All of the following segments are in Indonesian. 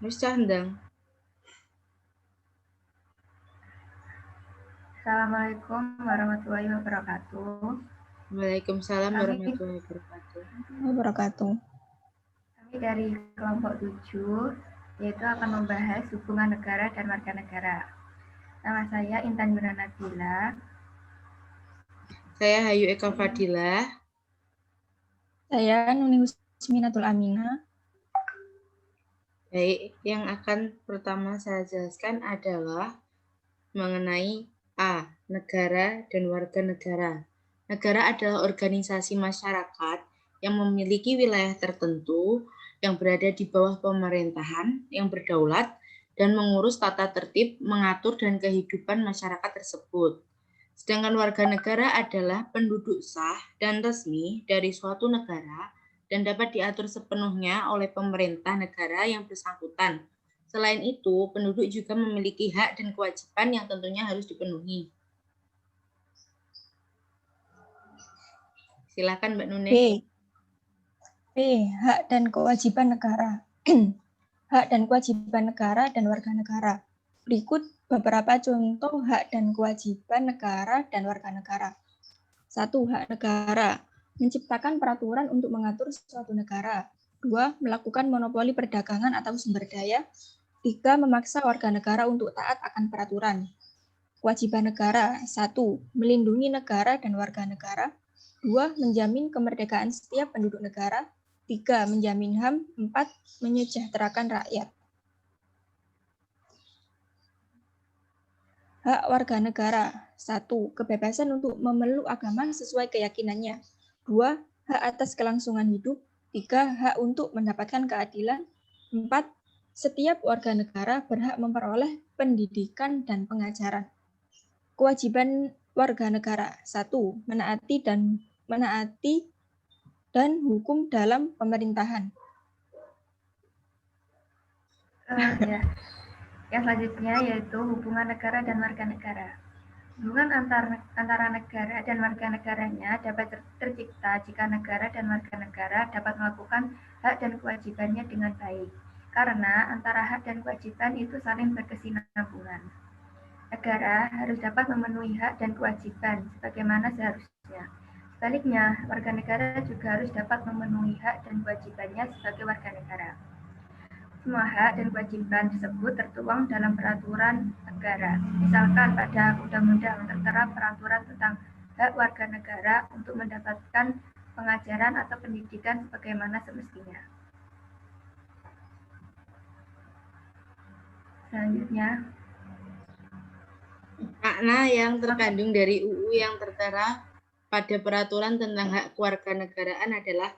Wis candang. Assalamualaikum warahmatullahi wabarakatuh. Waalaikumsalam Kami, warahmatullahi wabarakatuh. Wabarakatuh. kami dari kelompok 7, yaitu akan membahas hubungan negara dan warga negara. Nama saya Intan Yuna Nabila. Saya Hayu Eka Fadilah. Saya Nuni Husminatul Amina. Baik, yang akan pertama saya jelaskan adalah mengenai A. Negara dan warga negara. Negara adalah organisasi masyarakat yang memiliki wilayah tertentu yang berada di bawah pemerintahan yang berdaulat dan mengurus tata tertib, mengatur dan kehidupan masyarakat tersebut. Sedangkan warga negara adalah penduduk sah dan resmi dari suatu negara dan dapat diatur sepenuhnya oleh pemerintah negara yang bersangkutan. Selain itu, penduduk juga memiliki hak dan kewajiban yang tentunya harus dipenuhi. Silakan Mbak Nune. B. Hak dan kewajiban negara. Hak dan kewajiban negara dan warga negara. Berikut beberapa contoh hak dan kewajiban negara dan warga negara. 1. Hak negara. Menciptakan peraturan untuk mengatur suatu negara. 2. Melakukan monopoli perdagangan atau sumber daya. 3. Memaksa warga negara untuk taat akan peraturan. Kewajiban negara. 1. Melindungi negara dan warga negara. 2. Menjamin kemerdekaan setiap penduduk negara. 3. Menjamin HAM. 4. Menyejahterakan rakyat. Hak warga negara. 1. Kebebasan untuk memeluk agama sesuai keyakinannya. 2. Hak atas kelangsungan hidup. 3. Hak untuk mendapatkan keadilan. 4. Setiap warga negara berhak memperoleh pendidikan dan pengajaran. Kewajiban warga negara. 1. Menaati dan hukum dalam pemerintahan. Yang selanjutnya yaitu hubungan negara dan warga negara. Hubungan antara negara dan warga negaranya dapat tercipta jika negara dan warga negara dapat melakukan hak dan kewajibannya dengan baik. Karena antara hak dan kewajiban itu saling berkesinambungan. Negara harus dapat memenuhi hak dan kewajiban sebagaimana seharusnya. Sebaliknya, warga negara juga harus dapat memenuhi hak dan kewajibannya sebagai warga negara. Semua hak dan kewajiban tersebut tertuang dalam peraturan negara. Misalkan pada undang-undang tertera peraturan tentang hak warga negara untuk mendapatkan pengajaran atau pendidikan sebagaimana semestinya. Selanjutnya, makna yang terkandung dari UU yang tertera pada peraturan tentang hak kewarganegaraan adalah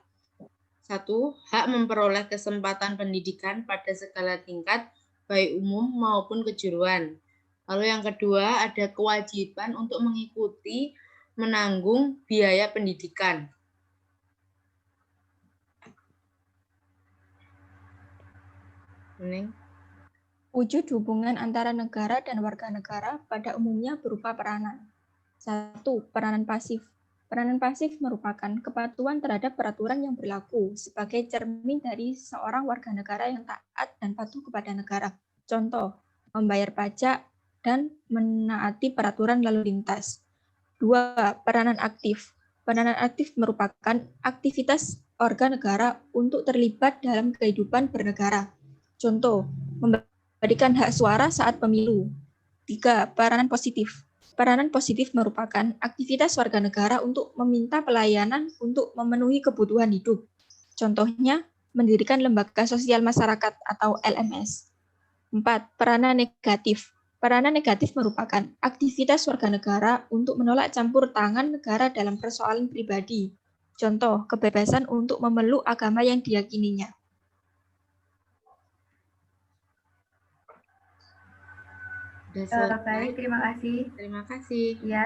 1. Hak memperoleh kesempatan pendidikan pada segala tingkat, baik umum maupun kejuruan. Lalu yang kedua, ada kewajiban untuk mengikuti menanggung biaya pendidikan. Wujud hubungan antara negara dan warga negara pada umumnya berupa peranan. 1. Peranan pasif. Peranan pasif merupakan kepatuhan terhadap peraturan yang berlaku sebagai cermin dari seorang warga negara yang taat dan patuh kepada negara. Contoh, membayar pajak dan menaati peraturan lalu lintas. 2. Peranan aktif. Peranan aktif merupakan aktivitas warga negara untuk terlibat dalam kehidupan bernegara. Contoh, memberikan hak suara saat pemilu. 3. Peranan positif. Peranan positif merupakan aktivitas warga negara untuk meminta pelayanan untuk memenuhi kebutuhan hidup. Contohnya, mendirikan lembaga sosial masyarakat atau LMS. 4. Peranan negatif. Peranan negatif merupakan aktivitas warga negara untuk menolak campur tangan negara dalam persoalan pribadi. Contoh, kebebasan untuk memeluk agama yang diyakininya. Baik, terima kasih. Terima kasih. Ya,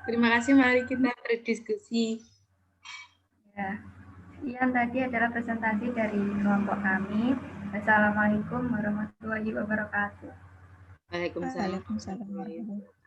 Terima kasih, mari kita berdiskusi. Ya, sekian tadi adalah presentasi dari kelompok kami. Wassalamualaikum warahmatullahi wabarakatuh. Waalaikumsalam. Waalaikumsalam warahmatullahi wabarakatuh.